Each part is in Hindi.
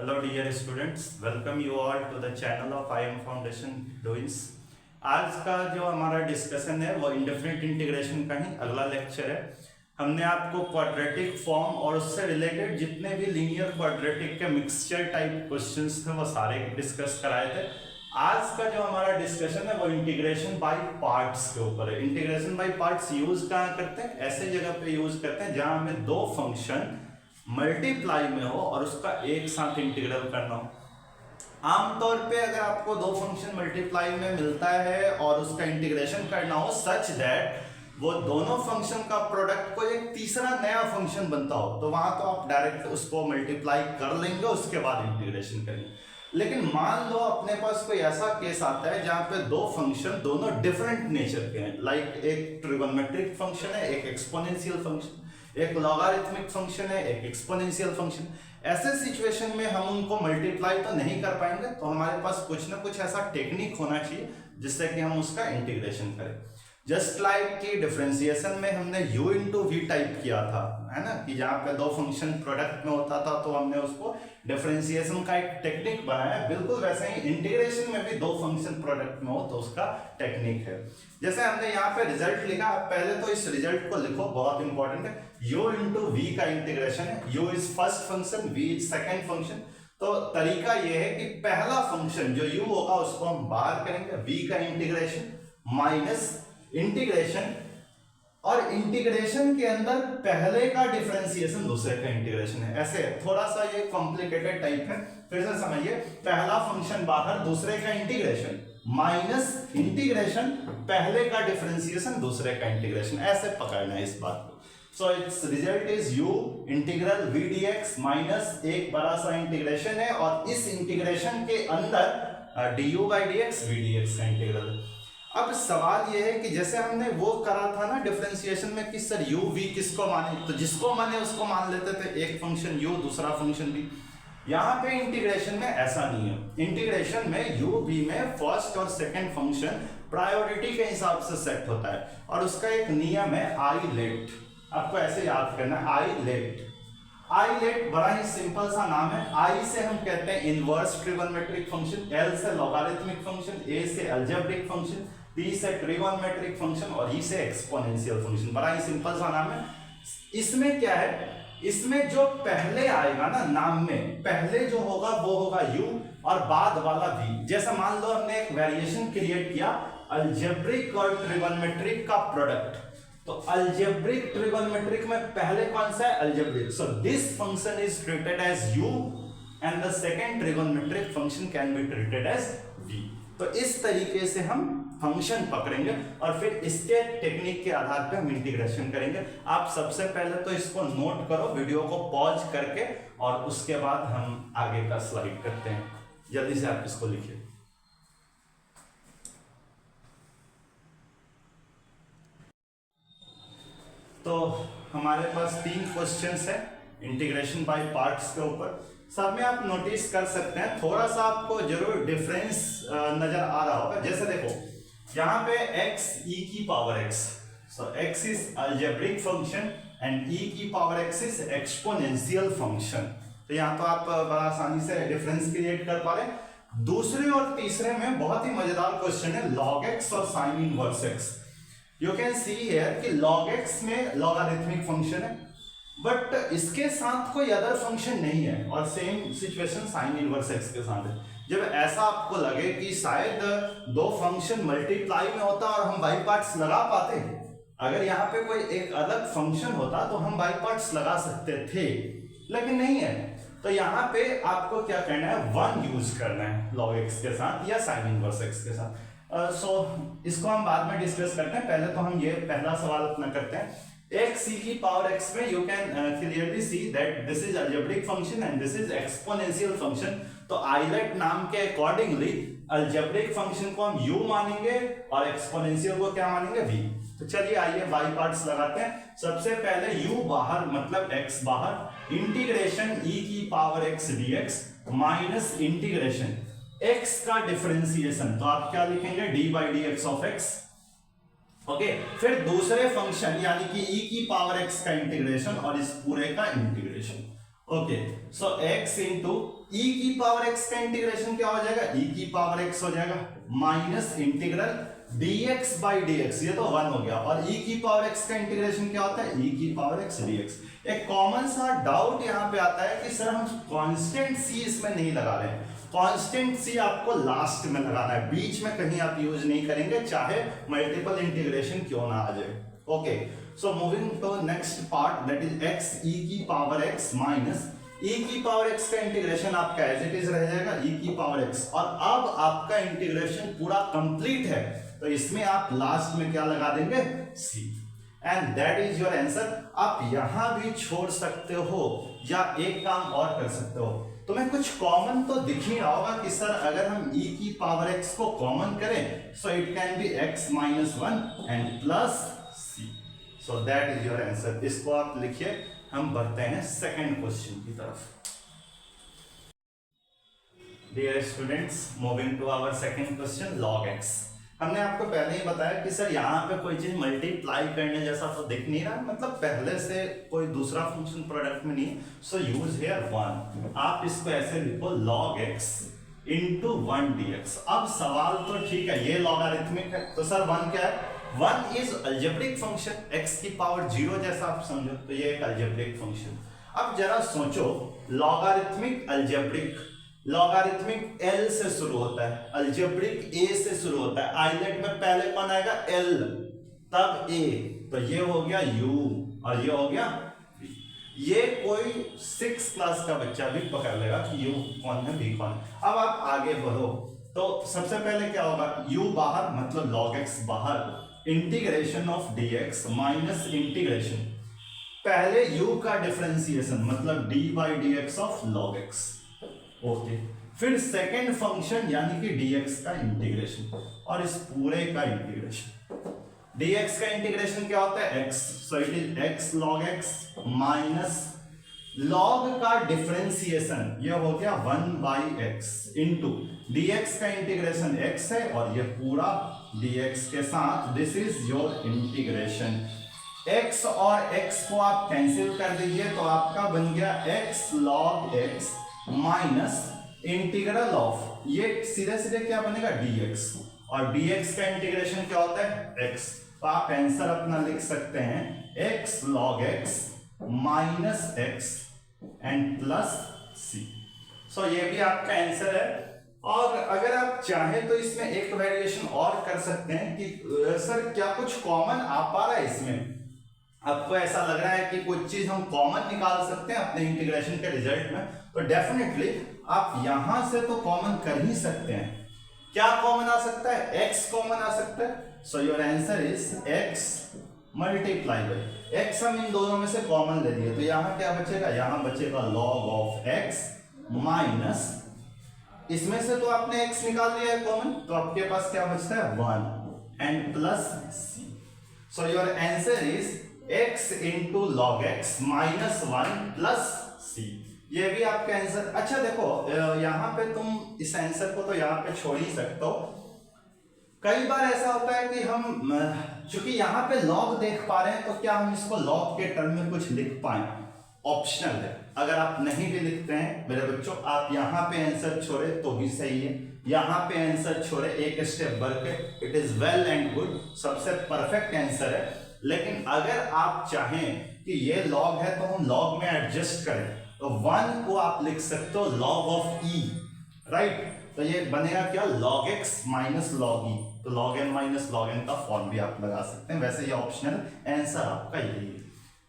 Hello dear students, welcome you all to the channel of IM Foundation Doings। आज का जो हमारा डिस्कशन है वो इंडेफिनिट इंटीग्रेशन का ही अगला लेक्चर है। हमने आपको क्वाड्रेटिक फॉर्म और उससे रिलेटेड जितने भी लीनियर क्वाड्रेटिक के मिक्सचर टाइप क्वेश्चंस थे वो सारे डिस्कस कराए थे। आज का जो हमारा डिस्कशन है वो इंटीग्रेशन बाय पार्ट्स के ऊपर है। इंटीग्रेशन बाय पार्ट्स यूज कहाँ करते हैं? ऐसे जगह पे यूज करते हैं जहां हमें दो फंक्शन मल्टीप्लाई में हो और उसका एक साथ इंटीग्रल करना हो। आमतौर पे अगर आपको दो फंक्शन मल्टीप्लाई में मिलता है और उसका इंटीग्रेशन करना हो सच दैट वो दोनों फंक्शन का प्रोडक्ट को एक तीसरा नया फंक्शन बनता हो, तो वहां तो आप डायरेक्ट उसको मल्टीप्लाई कर लेंगे, उसके बाद इंटीग्रेशन करेंगे। लेकिन मान लो अपने पास कोई ऐसा केस आता है जहां पे दो फंक्शन दोनों डिफरेंट नेचर के हैं, लाइक एक ट्रिगोनोमेट्रिक फंक्शन है, एक एक्सपोनेंशियल फंक्शन, एक लॉगरिथमिक फंक्शन है, एक एक्सपोनेंशियल फंक्शन। ऐसे सिचुएशन में हम उनको मल्टीप्लाई तो नहीं कर पाएंगे, तो हमारे पास कुछ ना कुछ ऐसा टेक्निक होना चाहिए जिससे कि हम उसका इंटीग्रेशन करें। जस्ट लाइक कि डिफरेंशिएशन में हमने u इंटू वी टाइप किया था, है ना, कि जहां पे दो फंक्शन प्रोडक्ट में होता था तो हमने उसको डिफरेंशिएशन का एक टेक्निक बनाया। बिल्कुल वैसे ही इंटीग्रेशन में भी दो फंक्शन प्रोडक्ट में हो तो उसका टेक्निक है। जैसे हमने यहाँ पे रिजल्ट लिखा, पहले तो इस रिजल्ट को लिखो, बहुत इंपॉर्टेंट है। u इंटू वी का इंटीग्रेशन है, u is first function, v is second function. तो तरीका यह है कि पहला फंक्शन जो u होगा उसको हम बाहर करेंगे, v का इंटीग्रेशन माइनस इंटीग्रेशन, और इंटीग्रेशन के अंदर पहले का डिफरेंशिएशन दूसरे का इंटीग्रेशन है। ऐसे थोड़ा सा ये कॉम्प्लिकेटेड टाइप है, फिर से समझिए। पहला फंक्शन बाहर, दूसरे का इंटीग्रेशन माइनस इंटीग्रेशन, पहले का डिफरेंशिएशन दूसरे का इंटीग्रेशन, ऐसे पकड़ना है इस बात को। So it's result is u integral v dx minus एक बड़ा सा इंटीग्रेशन है और इस इंटीग्रेशन के अंदर du by dx v dx का इंटीग्रल है। अब सवाल यह है कि जैसे हमने वो करा था ना डिफरेंशिएशन में कि सर u v किसको माने, तो जिसको माने उसको मान लेते थे, एक फंक्शन u दूसरा फंक्शन v। यहाँ पे इंटीग्रेशन में ऐसा नहीं है। इंटीग्रेशन में u v में फर्स्ट और सेकंड फंक्शन प्रायोरिटी के हिसाब से सेट होता है और उसका एक नियम है आई लेट। आपको ऐसे याद करना है, आई लेट। आई लेट बड़ा ही सिंपल सा नाम है। आई से हम कहते हैं इनवर्स ट्रिगोनोमेट्रिक फंक्शन, एल से लॉगरिथमिक फंक्शन, ए से अलजेब्रिक फंक्शन, टी से ट्रिगोनोमेट्रिक फंक्शन और ई से एक्सपोनेंशियल फंक्शन। बड़ा ही सिंपल सा नाम है। इसमें क्या है, इसमें जो पहले आएगा ना नाम में, पहले जो होगा वो होगा u और बाद वाला v। जैसा मान लो हमने एक वेरिएशन क्रिएट किया अलजेब्रिक और ट्रिगोनोमेट्रिक का प्रोडक्ट, तो अलजेब्रिक ट्रिगोनोमेट्रिक में पहले कौन सा है? Algebraic. So this function is treated as u and the second trigonometric function can be treated as v। तो इस तरीके से हम फंक्शन पकड़ेंगे और फिर इसके टेक्निक के आधार पे हम इंटीग्रेशन करेंगे। आप सबसे पहले तो इसको नोट करो, वीडियो को पॉज करके, और उसके बाद हम आगे का स्लाइड करते हैं। जल्दी से आप इसको लिखिए। तो हमारे पास 3 क्वेश्चंस है इंटीग्रेशन बाय पार्ट्स के ऊपर। सब में आप नोटिस कर सकते हैं, थोड़ा सा आपको जरूर डिफरेंस नजर आ रहा होगा। जैसे देखो यहाँ पे x e की power x, so x is algebraic function and e की power x is exponential function। तो यहाँ तो आप बड़ा आसानी से डिफरेंस क्रिएट कर पा रहे। दूसरे और तीसरे में बहुत ही मजेदार क्वेश्चन है log x और sin inverse x। You can see here कि log x में लॉगरिथमिक फंक्शन है बट इसके साथ कोई अदर फंक्शन नहीं है, और same situation sin inverse x के साथ है। जब ऐसा आपको लगे कि शायद दो फंक्शन मल्टीप्लाई में होता और हम बाई पार्ट्स लगा पाते, अगर यहाँ पे कोई एक अलग फंक्शन होता तो हम बाई पार्ट्स लगा सकते थे, लेकिन नहीं है। तो यहाँ पे आपको क्या करना है, 1 यूज करना है log x के साथ या sin इनवर्स x के साथ। सो इसको हम बाद में डिस्कस करते हैं। पहले तो हम ये पहला सवाल अपना करते हैं। x e की पावर x में you can clearly see that this is algebraic function and this is exponential function. तो आइलेट नाम के अकॉर्डिंगली अलजेब्रिक फंक्शन को हम u मानेंगे और एक्सपोनेंशियल को क्या मानेंगे, v। तो चलिए आइए बाई पार्ट्स लगाते हैं। सबसे पहले u बाहर मतलब x बाहर, इंटीग्रेशन e की power x dx minus integration x का डिफरेंशिएशन, तो आप क्या लिखेंगे, d by dx of x। Okay, फिर दूसरे फंक्शन यानी कि e की पावर x का इंटीग्रेशन और इस पूरे का integration. Okay, so x into e की पावर x का इंटीग्रेशन क्या हो जाएगा, e की पावर x हो जाएगा minus integral dx by dx, ये तो 1 हो गया, और e की पावर x का इंटीग्रेशन क्या होता है, e की पावर x dx। एक कॉमन सा डाउट यहाँ पे आता है कि सर हम कांस्टेंट c इसमें नहीं लगा रहे हैं। कांस्टेंट c आपको लास्ट में लगाना है, बीच में कहीं आप यूज नहीं करेंगे, चाहे मल्टीपल इंटीग्रेशन क्यों ना आ जाए। Okay, so moving to next part, that is x e की पावर x माइनस e की पावर x का इंटीग्रेशन आपका एज इट इज रह जाएगा e की पावर x, और अब आपका इंटीग्रेशन पूरा कंप्लीट है, तो इसमें आप लास्ट में क्या लगा देंगे, c, and that is your answer. आप यहां भी छोड़ सकते हो या एक काम और कर सकते हो, तुम्हें कुछ कॉमन तो दिख ही रहा होगा कि सर अगर हम e की पावर x को कॉमन करें, so it can be x minus 1 and plus c, so that is your answer. इसको आप लिखिए, हम बढ़ते हैं सेकंड क्वेश्चन की तरफ। Dear students, moving to our second question, log x। हमने आपको पहले ही बताया कि सर यहाँ पे कोई चीज मल्टीप्लाई करने जैसा तो दिख नहीं रहा, मतलब पहले से कोई दूसरा फंक्शन प्रोडक्ट में नहीं, सो यूज हियर 1। आप इसको ऐसे लिखो log x इंटू 1 dx। अब सवाल तो ठीक है, ये लॉगरिथमिक है, तो सर 1 क्या है, 1 इज अलजेब्रिक फंक्शन, x की पावर 0 जैसा आप समझो, तो ये एक अलजेब्रिक फंक्शन। अब जरा सोचो, लॉगरिथमिक अलजेब्रिक, लॉगरिथमिक L से शुरू होता है, अलजेब्रिक A से शुरू होता है, आइलेट में पहले कौन आएगा, L, तब A, तो ये हो गया U और ये हो गया V। ये कोई 6 क्लास का बच्चा भी पकड़ लेगा कि U कौन है, V कौन है। अब आप आगे बढ़ो, तो सबसे पहले क्या होगा, U बाहर मतलब log x बाहर, integration of dx minus integration, पहले U का डिफरेंशिएशन मतलब d by dx of log x। Okay, फिर सेकेंड फंक्शन यानी कि dx का इंटीग्रेशन, और इस पूरे का इंटीग्रेशन। dx का इंटीग्रेशन क्या होता है, x, so it is x log x minus log का डिफरेंशिएशन, ये हो गया 1 बाई x इंटू dx का इंटीग्रेशन x है, और ये पूरा dx के साथ, this is your integration. x और x को आप कैंसिल कर दीजिए, तो आपका बन गया x log x minus integral of, ये सीधे सीधे क्या बनेगा, dx, और dx का इंटीग्रेशन क्या होता है, x, तो आप आंसर अपना लिख सकते हैं x log x minus x and plus c। सो ये भी आपका आंसर है। और अगर आप चाहें तो इसमें एक वेरिएशन और कर सकते हैं कि सर क्या कुछ कॉमन आ पा रहा है इसमें, आपको ऐसा लग रहा है कि कुछ चीज हम कॉमन निकाल सकते हैं अपने इंटीग्रेशन के रिजल्ट में, तो डेफिनेटली आप यहां से तो कॉमन कर ही सकते हैं। क्या कॉमन आ सकता है, x कॉमन आ सकता है, so your answer is x multiply by x। हम इन दोनों में से कॉमन ले लिए, तो यहां क्या बचेगा, यहां बचेगा log ऑफ x माइनस, इसमें से तो आपने x निकाल लिया है कॉमन, तो आपके पास क्या बचता है 1 and plus c। So your answer is x into log x minus 1 plus c। ये भी आपका आंसर। अच्छा देखो, यहाँ पे तुम इस आंसर को तो यहाँ पे छोड़ ही सकते हो। कई बार ऐसा होता है कि हम चूंकि यहाँ पे लॉग देख पा रहे हैं, तो क्या हम इसको लॉग के टर्म में कुछ लिख पाए, ऑप्शनल है। अगर आप नहीं भी लिखते हैं मेरे बच्चों, आप यहाँ पे आंसर छोड़े तो भी सही है, यहाँ पे आंसर छोड़े एक स्टेप बढ़ के, it is well and good, सबसे परफेक्ट आंसर है। लेकिन अगर आप चाहें कि ये लॉग है तो हम लॉग में एडजस्ट करें, तो 1 को आप लिख सकते हो लॉग ऑफ e, राइट, तो ये बनेगा क्या, log x minus log e, तो log n minus log n का फॉर्म भी आप लगा सकते हैं। वैसे ये ऑप्शनल, आंसर आपका यही है,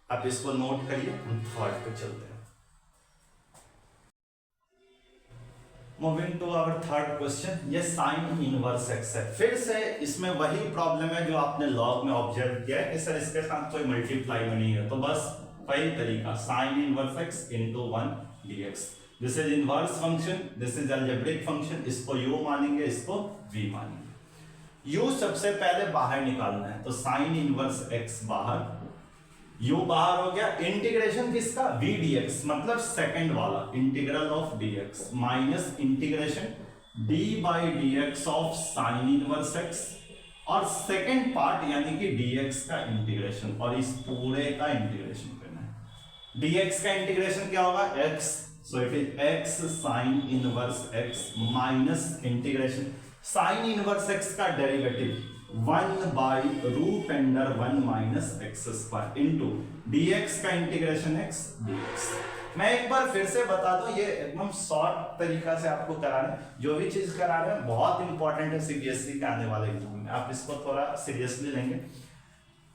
आप इसको नोट करिए। हम थर्ड पे चलते हैं। Moving to our third question, ये साइन इनवर्स x है। फिर से इसमें वही प्रॉब्लम है जो आपने लॉग में ऑब्जर्व किया है कि सर इसके साथ कोई मल्टीप्लाई में नहीं है, तो बस वही तरीका, sign inverse x into 1 dx। This is inverse function, this is algebraic function, इसको u मानेंगे, इसको v मानेंगे। u सबसे पहले बाहर निकालना है, तो साइन इनवर्स x बाहर, u बाहर हो गया, इंटीग्रेशन किसका, v dx, मतलब सेकंड वाला integral of dx minus integration d by dx of sine inverse x, और सेकंड पार्ट यानी कि dx का इंटीग्रेशन, और इस पूरे का इंटीग्रेशन करना है। dx का इंटीग्रेशन क्या होगा x, so it is x sine inverse x minus integration sign inverse x का derivative 1/√(1 minus x square into dx का इंटीग्रेशन x dx। मैं एक बार फिर से बता दूं, ये एकदम शॉर्ट तरीका से आपको करा रहे हैं, जो भी चीज करा रहे हैं बहुत इंपॉर्टेंट है सीबीएसई के आने वाले एग्जाम में, आप इसको थोड़ा सीरियसली लेंगे।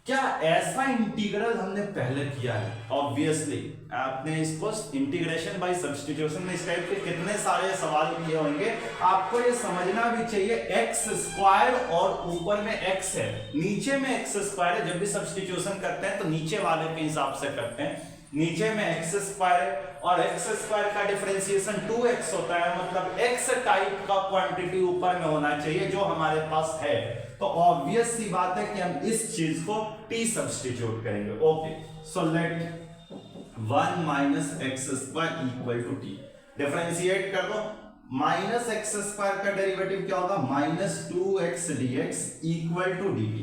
क्या ऐसा इंटीग्रल हमने पहले किया है? ऑब्वियसली आपने इसको इंटीग्रेशन बाय सब्स्टिट्यूशन में इस टाइप के कितने सारे सवाल किए होंगे। आपको ये समझना भी चाहिए एक्स स्क्वायर और ऊपर में एक्स है, नीचे में एक्स स्क्वायर है। जब भी सब्स्टिट्यूशन करते हैं तो नीचे वाले के हिसाब से करते हैं। नीचे में एक्स स्क्वायर है और एक्स स्क्वायर का डिफरेंशिएशन 2x होता है, मतलब x टाइप का क्वांटिटी ऊपर में होना चाहिए जो हमारे पास है। तो ऑब्वियस सी बात है कि हम इस चीज को t सब्स्टिट्यूट करेंगे। Okay, so let 1 minus x square equal to t, differentiate कर दो। माइनस एक्स स्क्वायर का डेरिवेटिव क्या होगा? Minus 2x dx equal to dt।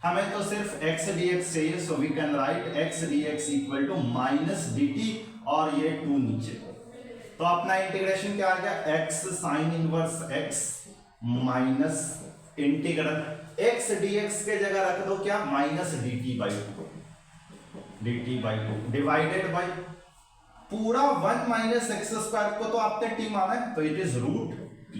हमें तो सिर्फ x dx चाहिए, so we can write x dx equal to minus dt और ये 2 नीचे। तो अपना इंटीग्रेशन क्या आ गया? x sine inverse x minus integral x dx के जगह रख दो क्या? Minus dt by 2 divided by पूरा 1 माइनस एक्स स्क्वायर को तो आपने t माना है, तो it is root t।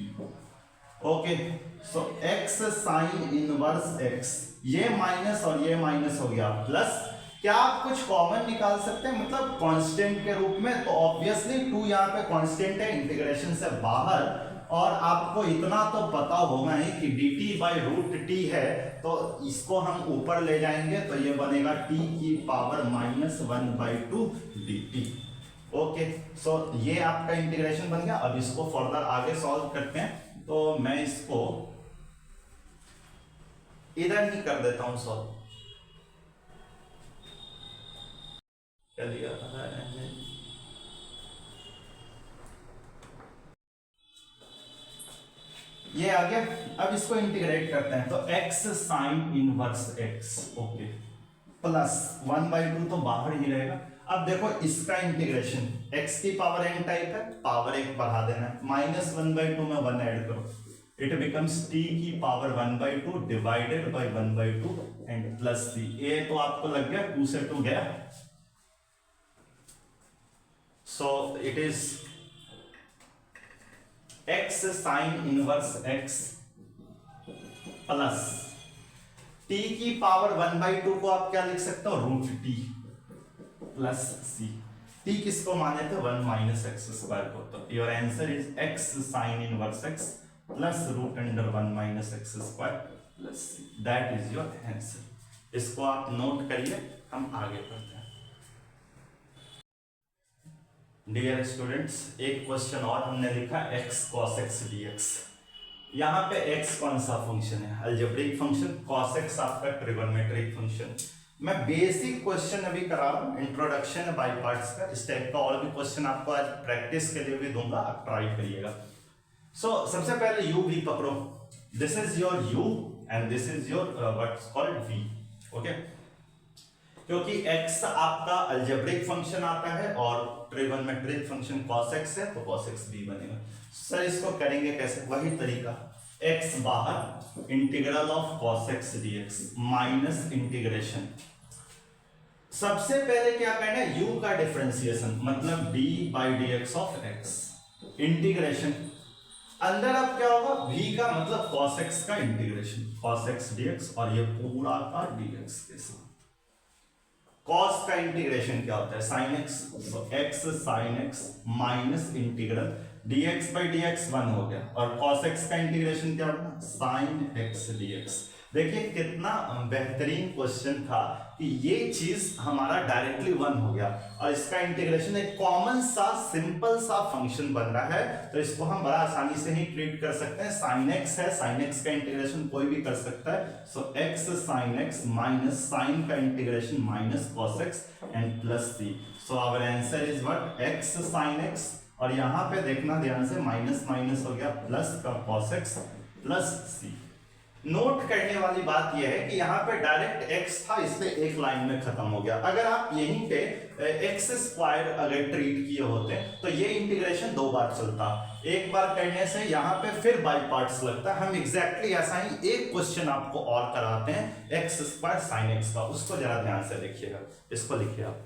Okay, so x sine inverse x, ये माइनस और ये माइनस हो गया प्लस। क्या आप कुछ कॉमन निकाल सकते हैं, मतलब कांस्टेंट के रूप में? तो ऑब्वियसली 2 यहाँ पे कांस्टेंट है इंटीग्रेशन से बाहर, और आपको इतना तो पता होगा ही कि dt बाई रूट t है, तो इसको हम ऊपर ले जाएंगे तो ये बनेगा t की पावर -1/2 dt। ओके, सो ये आपका इंटीग्रेशन बन गया। अब इसको फर्दर आगे सॉल्व करते हैं, तो मैं इसको इधर ही कर देता हूं सॉल्व। चलिए ये आ गया। अब इसको इंटीग्रेट करते हैं, तो x sine inverse x, okay, plus 1/2 तो बाहर ही रहेगा। अब देखो इसका इंटीग्रेशन x की पावर n टाइप है, पावर 1 बढ़ा देना है, माइनस 1/2 में 1 ऐड करो, इट बिकम्स t की power 1/2 divided by 1/2 and plus c। ये तो आपको लग गया 2 से 2 गया, so it is x sine inverse x plus t की पावर 1/2 को आप क्या लिख सकते हो? Root t plus c। t किसको माने थे? 1 माइनस एक्स स्क्वायर को। तो your answer is x sine inverse x plus root under 1 minus x square plus c, that is your answer. इसको आप नोट करिए, हम आगे बढ़ते हैं। डियर स्टूडेंट्स, एक क्वेश्चन और हमने लिखा x cos x dx। यहाँ पे x कौन सा फंक्शन है? Algebraic function. cos x आपका ट्रिगोनोमेट्रिक फंक्शन। मैं बेसिक क्वेश्चन अभी करा रहा हूँ, इंट्रोडक्शन है बाय पार्ट्स का। इस टाइप का और भी क्वेश्चन आपको आज प्रैक्टिस के लिए भी दूंगा, आप ट्राई करिएगा। सो सबसे पहले u v पकड़ो, this is your u and this is your what's called v। Okay, क्योंकि x आपका अलजेब्रिक फंक्शन आता है और ट्रिगोनोमेट्रिक फंक्शन cos x है, तो cos x भी बनेगा। सर इसको करेंगे कैसे? वही तरीका, x बाहर, integral of cos x dx minus integration. सबसे पहले क्या करना है? u का डिफरेंशिएशन, मतलब d by dx of x, integration. अंदर अब क्या होगा? v का मतलब cos x का इंटीग्रेशन, cos x dx, और ये पूरा का dx के साथ। cos का इंटीग्रेशन क्या होता है? sin x, so x sin x minus integral dx by dx 1 हो गया, और cos x का इंटीग्रेशन क्या होगा? sin x dx। देखिए कितना बेहतरीन क्वेश्चन था कि ये चीज हमारा डायरेक्टली 1 हो गया, और इसका इंटीग्रेशन एक कॉमन सा सिंपल सा फंक्शन बन रहा है, तो इसको हम बड़ा आसानी से ही ट्रीट कर सकते हैं। sin x है, sin x का इंटीग्रेशन कोई भी कर सकता है, सो x sin x minus sin का integration minus cos x and plus c। So our answer is what? x sin x, और यहाँ पे देखना ध्यान से, माइनस माइनस हो गया प्लस का cos x plus c। Note करने वाली बात यह है कि यहाँ पे डायरेक्ट x था, इसलिए एक लाइन में खत्म हो गया। अगर आप यहीं पे एक्स स्क्वायर अगर ट्रीट किए होते तो ये इंटीग्रेशन 2 बार चलता, एक बार करने से यहाँ पे फिर बाई पार्ट्स लगता है। हम एग्जैक्टली ऐसा ही एक क्वेश्चन आपको और कराते हैं एक्स स्क्वायर साइन एक्स का, उसको जरा ध्यान से देखिएगा, इसको लिखिए आप।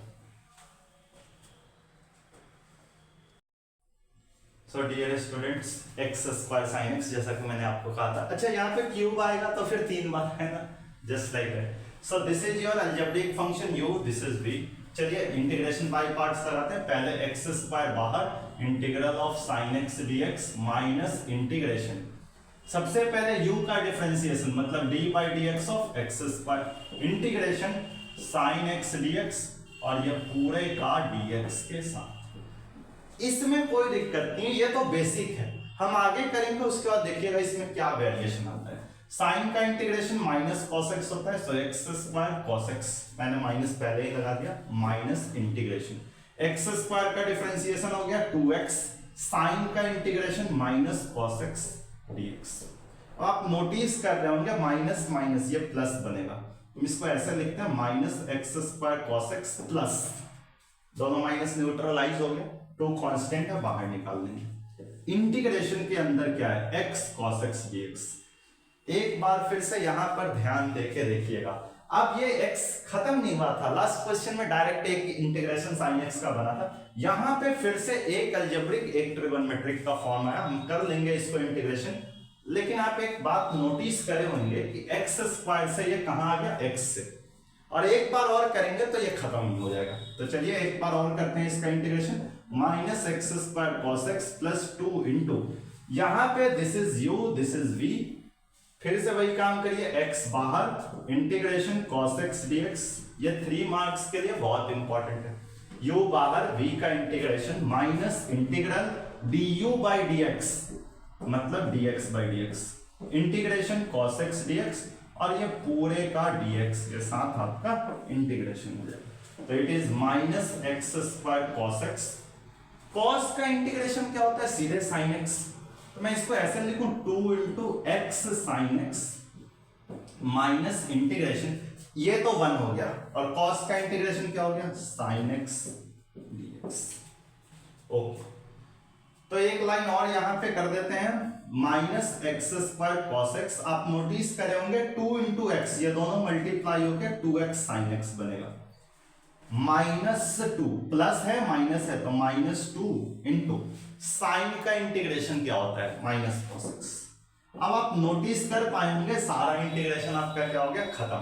So dear students, x square sine x, जैसा कि मैंने आपको कहा था। अच्छा, यहाँ पे क्यूब आएगा तो फिर 3 बार है ना, just like that. So this is your algebraic function u, this is v। चलिए इंटीग्रेशन बाय पार्ट्स कराते हैं। पहले एक्स स्क्वायर बाहर, integral of sine x dx minus integration, सबसे पहले u का डिफरेंशिएशन मतलब d by D x of x square, integration sine x dx और ये पूरे का dx के साथ। इसमें कोई दिक्कत नहीं, ये तो बेसिक है, हम आगे करेंगे उसके बाद देखिएगा इसमें क्या वेरिएशन आता है। साइन का इंटीग्रेशन माइनस कॉस एक्स होता है, सो एक्स स्क्वायर कॉस एक्स, मैंने माइनस पहले ही लगा दिया, माइनस इंटीग्रेशन एक्स स्क्वायर का डिफरेंशिएशन हो गया 2x, साइन का integration minus cos x dx। आप नोटिस कर रहे होंगे माइनस माइनस ये प्लस बनेगा, हम इसको ऐसे लिखते हैं minus x square cos x plus, दोनों माइनस न्यूट्रलाइज हो गए, 2 कांस्टेंट है बाहर निकाल लेंगे। इंटीग्रेशन के अंदर क्या है, x cos x dx। एक बार फिर से यहां पर ध्यान देके देखिएगा, अब ये x खत्म नहीं हुआ था, लास्ट क्वेश्चन में डायरेक्ट एक इंटीग्रेशन sin x का बना था, यहां पे फिर से एक अलजेब्रिक एक ट्रिगोनोमेट्रिक का फॉर्म आया, हम कर लेंगे इसको इंटीग्रेशन। लेकिन आप एक बात नोटिस करे होंगे कि x स्क्वायर से ये कहां आ गया, x से, और एक बार और करेंगे तो ये खत्म ही हो जाएगा। तो चलिए एक बार और करते हैं इसका integration, minus x square cos x plus 2 into, यहां पे this is u this is v, फिर से वही काम करिए, x बाहर, इंटीग्रेशन cos x dx, ये 3 मार्क्स के लिए बहुत इंपॉर्टेंट है, u बाहर, v का integration minus integral du by dx मतलब dx by dx, integration cos x dx और ये पूरे का dx के साथ आपका इंटीग्रेशन हो जाएगा, तो it is minus x square cos x. Cos का इंटीग्रेशन क्या होता है, सीधे साइन एक्स, तो मैं इसको ऐसे लिखूं 2 into x sine x minus integration, ये तो 1 हो गया, और कॉस का इंटीग्रेशन क्या हो गया, साइन एक्स dx। ओके, तो एक लाइन और यहां पे कर देते हैं, minus x square cos x, आप नोटिस करे होंगे 2 इंटू एक्स, ये दोनों मल्टीप्लाई होकर 2x साइन एक्स बनेगा, माइनस 2 प्लस है माइनस है तो माइनस 2 इंटू साइन का इंटीग्रेशन क्या होता है, माइनस कॉस एक्स। अब आप नोटिस कर पाएंगे सारा इंटीग्रेशन आपका क्या हो गया, खत्म।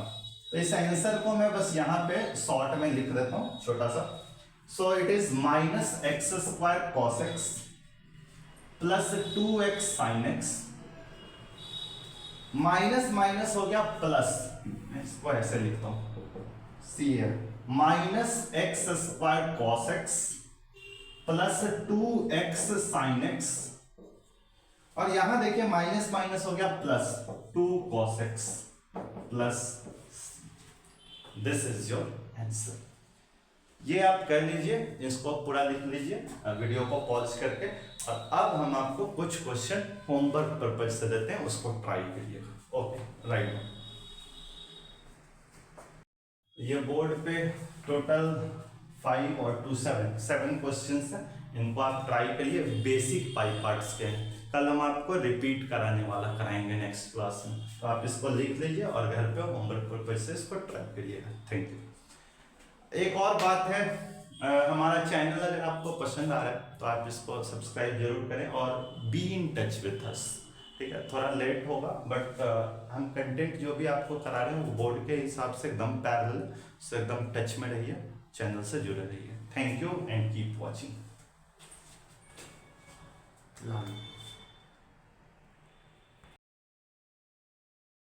तो इस आंसर को मैं बस यहाँ पे शॉर्ट में लिख देता हूं छोटा सा, सो it is minus x square cos x plus 2x sine x, minus minus हो गया प्लस, मैं इसको ऐसे लिखता हूं सी है, minus x square cos x plus 2x sine x, और यहां देखिए माइनस माइनस हो गया plus 2 cos x plus, this is your answer. ये आप कर लीजिए, इसको पूरा लिख लीजिए वीडियो को पॉज करके, और अब हम आपको कुछ क्वेश्चन होमवर्क पर्पज से देते हैं, उसको ट्राई करिएगा। Okay, right. ये बोर्ड पे टोटल 5 और 2 7 क्वेश्चंस हैं, इनको आप ट्राई करिए, बेसिक पाई पार्ट्स के हैं, कल हम आपको रिपीट कराने वाला कराएंगे नेक्स्ट क्लास में, तो आप इसको लिख लीजिए और घर पे होमवर्क पर्पज से इसको ट्राई करिएगा। Thank you. एक और बात है, हमारा चैनल अगर आपको पसंद आ रहा है तो आप इसको सब्सक्राइब जरूर करें और be in touch with us, ठीक है। थोड़ा लेट होगा बट हम कंटेंट जो भी आपको करा रहे हैं वो बोर्ड के हिसाब से एकदम पैरेलल, सो एकदम टच में रहिए, चैनल से जुड़े रहिए। Thank you and keep watching.